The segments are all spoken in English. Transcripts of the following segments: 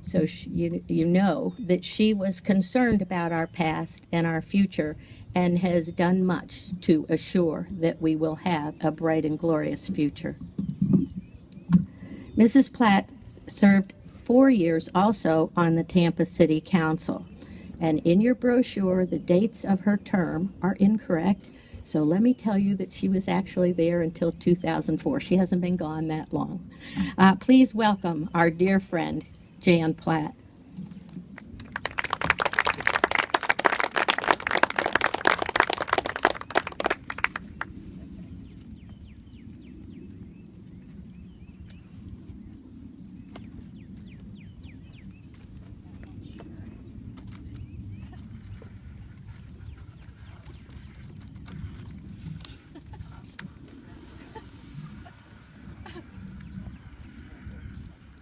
So you know that she was concerned about our past and our future and has done much to assure that we will have a bright and glorious future. Mrs. Platt served 4 years also on the Tampa City Council. And in your brochure, the dates of her term are incorrect. So let me tell you that she was actually there until 2004. She hasn't been gone that long. Please welcome our dear friend, Jan Platt.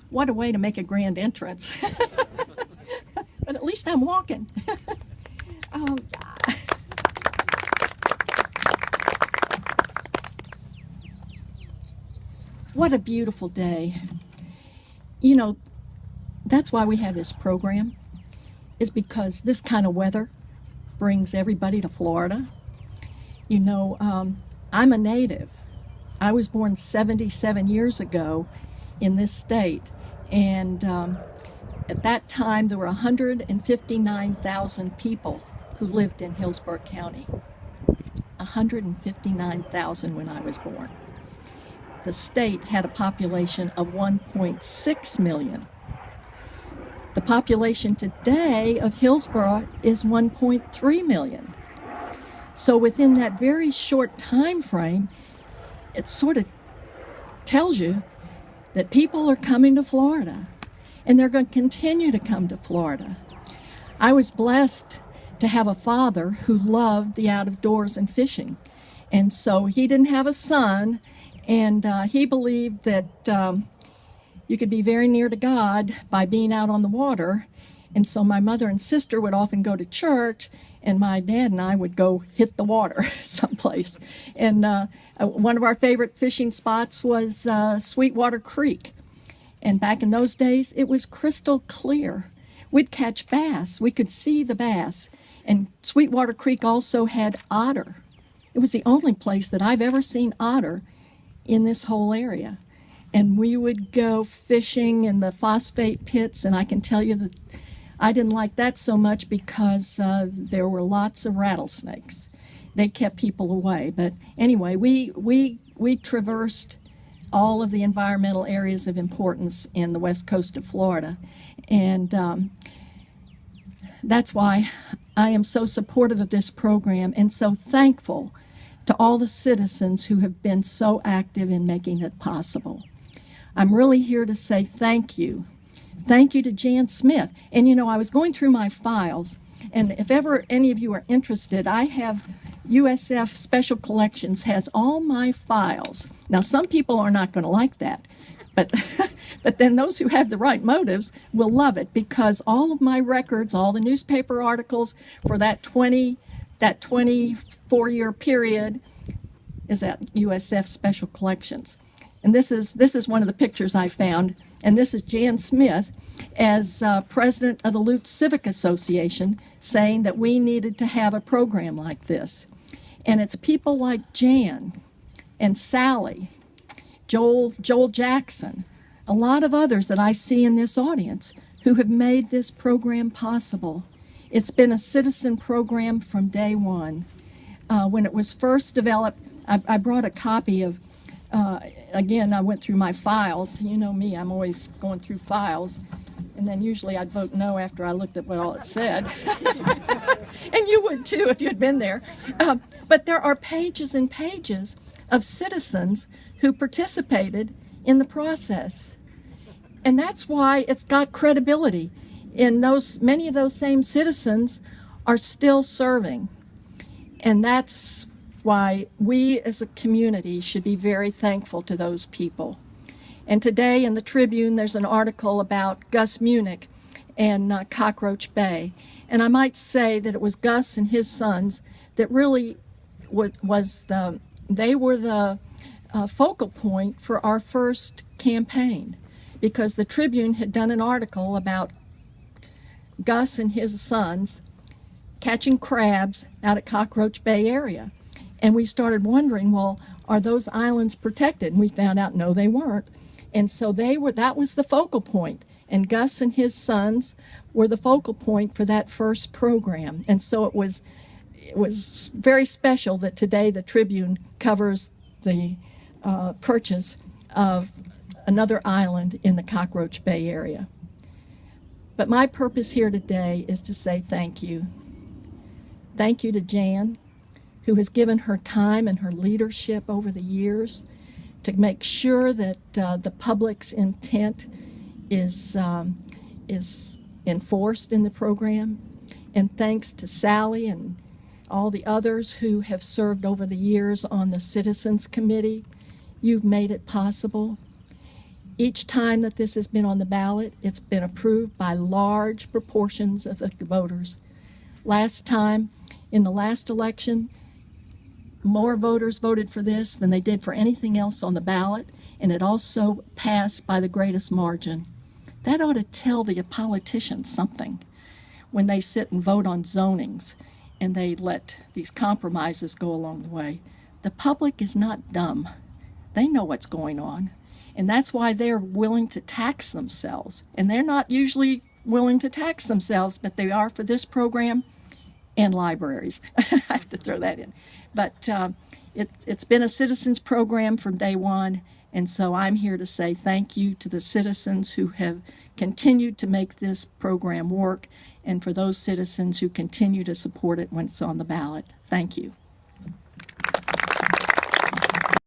What a way to make a grand entrance. But at least I'm walking. What a beautiful day. You know, that's why we have this program, is because this kind of weather brings everybody to Florida. You know, I'm a native. I was born 77 years ago in this state. And at that time, there were 159,000 people who lived in Hillsborough County. 159,000 when I was born. The state had a population of 1.6 million. The population today of Hillsborough is 1.3 million. So within that very short time frame, it sort of tells you that people are coming to Florida, and they're going to continue to come to Florida. I was blessed to have a father who loved the out of doors and fishing. And so he didn't have a son, and he believed that you could be very near to God by being out on the water. And so my mother and sister would often go to church, and my dad and I would go hit the water someplace. And one of our favorite fishing spots was Sweetwater Creek. And back in those days, it was crystal clear. We'd catch bass. We could see the bass. And Sweetwater Creek also had otter. It was the only place that I've ever seen otter in this whole area. And we would go fishing in the phosphate pits, and I can tell you that I didn't like that so much because there were lots of rattlesnakes. They kept people away. But anyway, we traversed all of the environmental areas of importance in the west coast of Florida. And that's why I am so supportive of this program and so thankful to all the citizens who have been so active in making it possible. I'm really here to say thank you. Thank you to Jan Smith. And you know, I was going through my files, and if ever any of you are interested, I have USF Special Collections has all my files. Now, some people are not going to like that, but but then those who have the right motives will love it, because all of my records, all the newspaper articles for that 24-year period is at USF Special Collections. And this is one of the pictures I found. And this is Jan Smith as president of the Lutz Civic Association saying that we needed to have a program like this. And it's people like Jan and Sally, Joel Jackson, a lot of others that I see in this audience who have made this program possible. It's been a citizen program from day one. When it was first developed, I brought a copy of again, I went through my files. You know me, I'm always going through files. And then usually I'd vote no after I looked at what all it said. And you would too if you had been there. But there are pages and pages of citizens who participated in the process. And that's why it's got credibility. And many of those same citizens are still serving. And that's why we as a community should be very thankful to those people. And today in the Tribune, there's an article about Gus Munich and Cockroach Bay. And I might say that it was Gus and his sons that really they were the focal point for our first campaign, because the Tribune had done an article about Gus and his sons catching crabs out at Cockroach Bay area. And we started wondering, well, are those islands protected? And we found out, no, they weren't. And so that was the focal point. And Gus and his sons were the focal point for that first program. And so it was very special that today the Tribune covers the purchase of another island in the Cockroach Bay area. But my purpose here today is to say thank you. Thank you to Jan, who has given her time and her leadership over the years to make sure that the public's intent is enforced in the program. And thanks to Sally and all the others who have served over the years on the Citizens Committee, you've made it possible. Each time that this has been on the ballot, it's been approved by large proportions of the voters. Last time, in the last election, more voters voted for this than they did for anything else on the ballot, and it also passed by the greatest margin. That ought to tell the politicians something when they sit and vote on zonings and they let these compromises go along the way. The public is not dumb. They know what's going on, and that's why they're willing to tax themselves. And they're not usually willing to tax themselves, but they are for this program and libraries. I have to throw that in. But it's been a citizens program from day one, and so I'm here to say thank you to the citizens who have continued to make this program work, and for those citizens who continue to support it when it's on the ballot. Thank you.